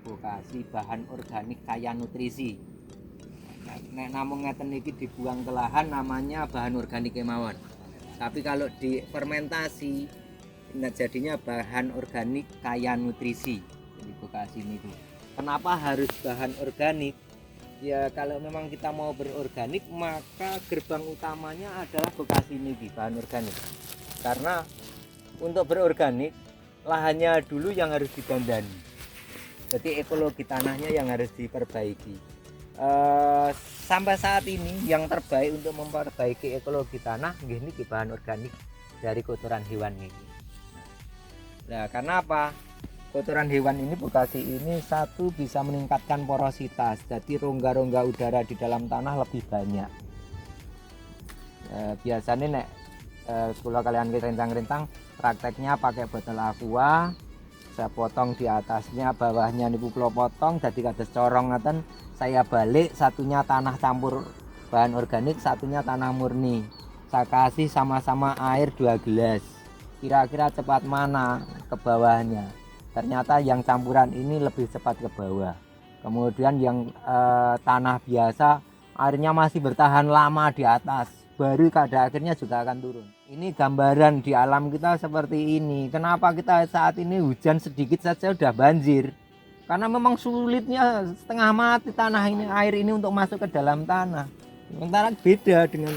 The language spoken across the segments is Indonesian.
vokasi bahan organik kaya nutrisi. Nek namung ngeten iki dibuang ke lahan namanya bahan organik kemawon. Tapi kalau difermentasi nah jadinya bahan organik kaya nutrisi. Jadi vokasi niku. Kenapa harus bahan organik? Ya kalau memang kita mau berorganik maka gerbang utamanya adalah vokasi niki bahan organik. Karena untuk berorganik lahannya dulu yang harus digandani. Jadi ekologi tanahnya yang harus diperbaiki. Sampai saat ini yang terbaik untuk memperbaiki ekologi tanah ini bahan organik dari kotoran hewan ini. Nah, karena apa? Kotoran hewan ini vokasi ini satu bisa meningkatkan porositas, jadi rongga-rongga udara di dalam tanah lebih banyak. Biasanya nek kalau kalian rentang-rentang prakteknya pakai botol aqua, saya potong di atasnya, bawahnya niku kula potong jadi kados corong ngaten, saya balik satunya tanah campur bahan organik, satunya tanah murni. Saya kasih sama-sama air 2 gelas. Kira-kira cepat mana ke bawahnya? Ternyata yang campuran ini lebih cepat ke bawah. Kemudian yang tanah biasa airnya masih bertahan lama di atas, baru pada akhirnya juga akan turun. Ini gambaran di alam kita seperti ini. Kenapa kita saat ini hujan sedikit saja sudah banjir? Karena memang sulitnya setengah mati tanah ini, air ini untuk masuk ke dalam tanah. Sementara beda dengan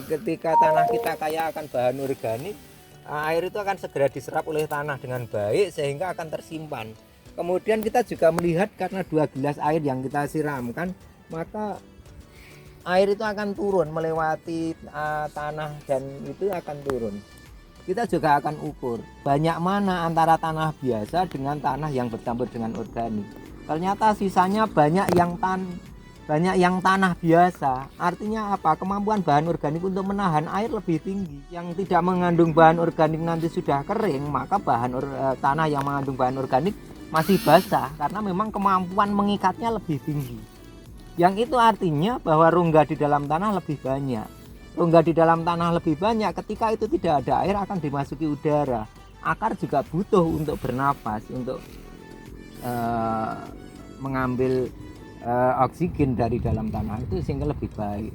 ketika tanah kita kaya akan bahan organik, air itu akan segera diserap oleh tanah dengan baik sehingga akan tersimpan. Kemudian kita juga melihat karena 2 gelas air yang kita siramkan, maka air itu akan turun melewati tanah dan itu akan turun. Kita juga akan ukur banyak mana antara tanah biasa dengan tanah yang bercampur dengan organik. Ternyata sisanya banyak yang tanah biasa. Artinya apa? Kemampuan bahan organik untuk menahan air lebih tinggi. Yang tidak mengandung bahan organik nanti sudah kering, maka tanah yang mengandung bahan organik masih basah karena memang kemampuan mengikatnya lebih tinggi. Yang itu artinya bahwa rongga di dalam tanah lebih banyak. Rongga di dalam tanah lebih banyak, ketika itu tidak ada air akan dimasuki udara. Akar juga butuh untuk bernafas, untuk mengambil oksigen dari dalam tanah itu sehingga lebih baik.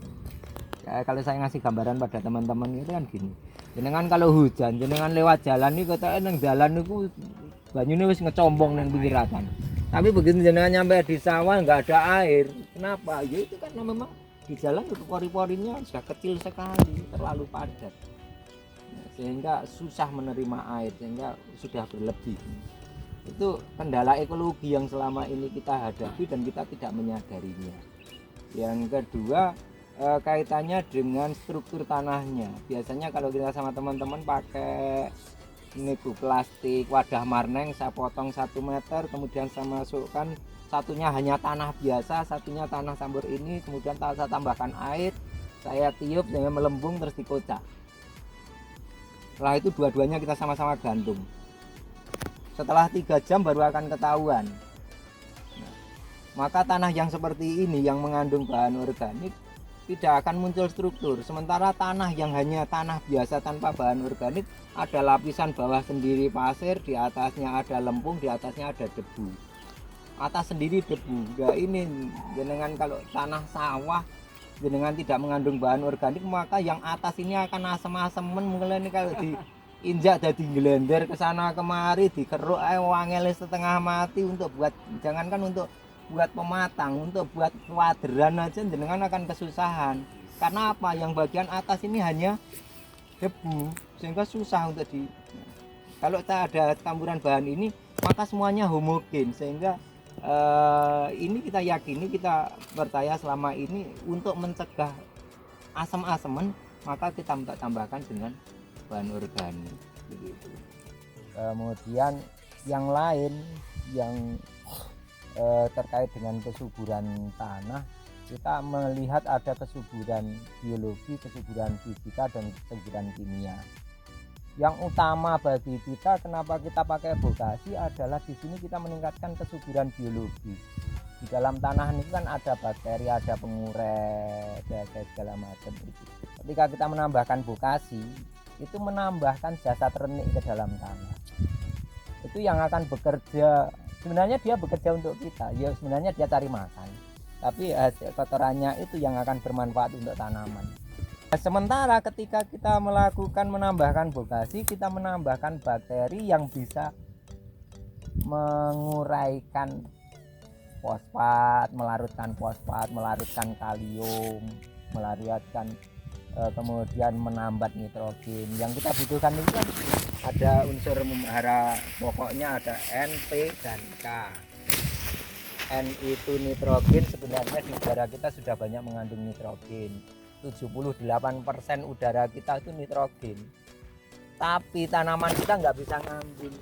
Kalau saya ngasih gambaran pada teman-teman itu kan gini, jenengan kalau hujan jenengan lewat jalan nih kata nang jalan itu banyune wis ngecombong nang pinggir ratan, tapi begitu jenengan nyampe di sawah nggak ada air. Kenapa? Ya itu karena memang di jalan itu pori-porinya sudah kecil sekali, terlalu padat, sehingga susah menerima air, sehingga sudah berlebih. Itu kendala ekologi yang selama ini kita hadapi dan kita tidak menyadarinya. Yang kedua kaitannya dengan struktur tanahnya. Biasanya kalau kita sama teman-teman pakai ini plastik wadah marneng, saya potong 1 meter, kemudian saya masukkan satunya hanya tanah biasa, satunya tanah campur ini, kemudian saya tambahkan air, saya tiup dengan melembung terus dikocak. Setelah itu dua-duanya kita sama-sama gantung. Setelah 3 jam baru akan ketahuan. Nah, maka tanah yang seperti ini yang mengandung bahan organik tidak akan muncul struktur. Sementara tanah yang hanya tanah biasa tanpa bahan organik, ada lapisan bawah sendiri pasir, di atasnya ada lempung, di atasnya ada debu. Atas sendiri debu. Nah ini jenengan kalau tanah sawah jenengan tidak mengandung bahan organik, maka yang atas ini akan asem-asemen. Mulai ini kalau diinjak jadi gelender ke sana kemari, dikeruk wangel setengah mati. Untuk buat, jangankan untuk buat pematang, untuk buat kuadran aja jenengan akan kesusahan. Karena apa? Yang bagian atas ini hanya debu, sehingga susah untuk kalau tak ada campuran bahan ini, maka semuanya homogen, sehingga ini kita yakini, kita percaya selama ini untuk mencegah asam-aseman, maka kita tambahkan dengan bahan organik begitu. Kemudian yang lain yang terkait dengan kesuburan tanah, kita melihat ada kesuburan biologi, kesuburan fisika, dan kesuburan kimia. Yang utama bagi kita kenapa kita pakai vokasi adalah di sini kita meningkatkan kesuburan biologi. Di dalam tanah ini kan ada bakteri, ada pengurai, ada segala macam itu. Ketika kita menambahkan vokasi, itu menambahkan jasad renik ke dalam tanah. Itu yang akan bekerja sebenarnya dia bekerja untuk kita, ya sebenarnya dia cari makan, tapi hasil kotorannya itu yang akan bermanfaat untuk tanaman. Nah, sementara ketika kita melakukan menambahkan bogasi, kita menambahkan bakteri yang bisa menguraikan fosfat, melarutkan kalium, melarutkan kemudian menambat nitrogen. Yang kita butuhkan itu kan ada unsur hara pokoknya, ada N, P, dan K. N itu nitrogen, sebenarnya di udara kita sudah banyak mengandung nitrogen. 78% udara kita itu nitrogen, tapi tanaman kita nggak bisa ngambil.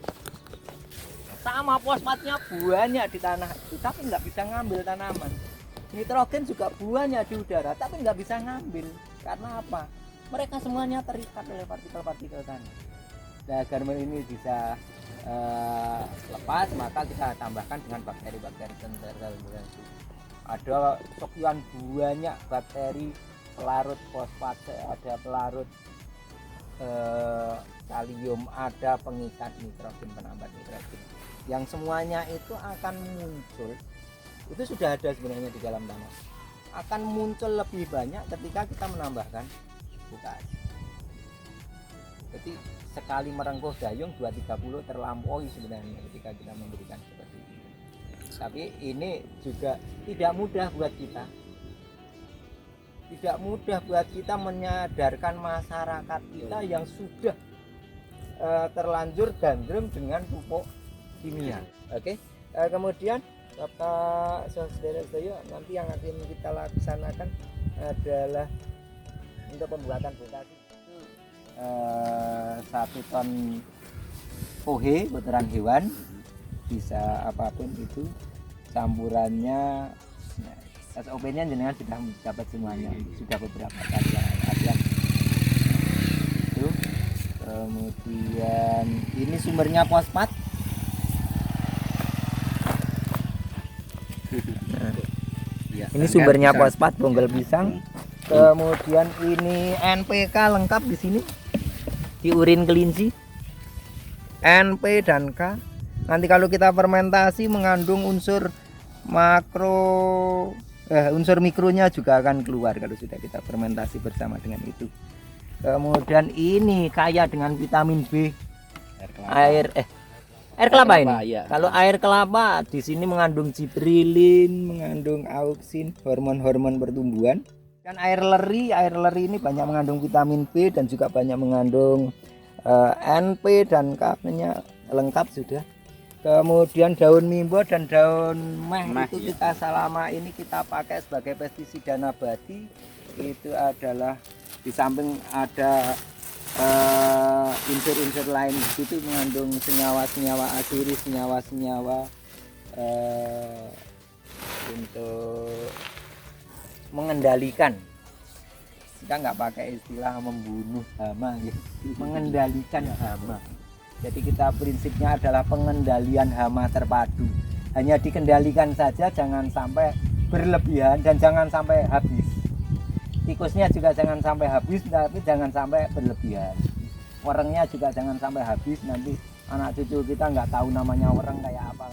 Sama fosfatnya banyak di tanah itu, tapi nggak bisa ngambil tanaman. Nitrogen juga banyak di udara, tapi nggak bisa ngambil. Karena apa? Mereka semuanya terikat oleh partikel-partikel tanah. Nah, agar ini bisa lepas, maka kita tambahkan dengan bakteri-bakteri sentral. Ada sekian banyak bakteri pelarut fosfat, ada pelarut kalium, ada pengikat nitrogen, penambat nitrogen, yang semuanya itu akan muncul. Itu sudah ada sebenarnya di dalam tanah, akan muncul lebih banyak ketika kita menambahkan bogasi. Jadi sekali merengkuh dayung 230 terlampaui sebenarnya ketika kita memberikan seperti ini. Tapi ini juga tidak mudah buat kita, tidak mudah buat kita menyadarkan masyarakat kita yang sudah terlanjur gandrung dengan pupuk kimia. Oke. Kemudian Bapak saudara-saudara, nanti yang akan kita laksanakan adalah untuk pembuatan bogasi itu 1 ton pohe kotoran hewan, bisa apapun itu campurannya. SOP-nya jenengan sudah dapat semuanya, sudah beberapa kali latihan. Itu kemudian ini sumbernya fosfat. Ini sumbernya fosfat bonggol pisang. Kemudian ini NPK lengkap di sini, di urin kelinci. NP dan K. Nanti kalau kita fermentasi mengandung unsur makro, unsur mikronya juga akan keluar kalau sudah kita fermentasi bersama dengan itu. Kemudian ini kaya dengan vitamin B. Air kelapa ini. Ya. Kalau air kelapa di sini mengandung gibberellin, mengandung auksin, hormon-hormon pertumbuhan. Dan air leri ini banyak mengandung vitamin B dan juga banyak mengandung NP dan K-nya lengkap sudah. Kemudian daun mimbo dan daun meh itu kita selama ini kita pakai sebagai pestisida nabati. Itu adalah di samping ada unsur-unsur lain di situ mengandung senyawa-senyawa asiri, senyawa-senyawa untuk mengendalikan. Kita nggak pakai istilah membunuh hama gitu. Mengendalikan hama. Jadi kita prinsipnya adalah pengendalian hama terpadu. Hanya dikendalikan saja, jangan sampai berlebihan dan jangan sampai habis. Tikusnya juga jangan sampai habis, tapi jangan sampai berlebihan. Werengnya juga jangan sampai habis, nanti anak cucu kita nggak tahu namanya wereng kayak apa.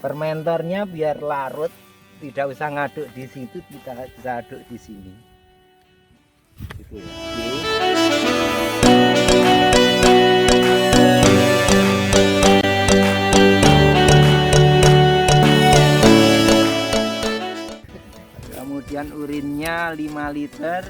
Fermentornya biar larut, tidak usah ngaduk di situ, kita bisa aduk di sini. Gitu ya. Kemudian urinnya 5 liter.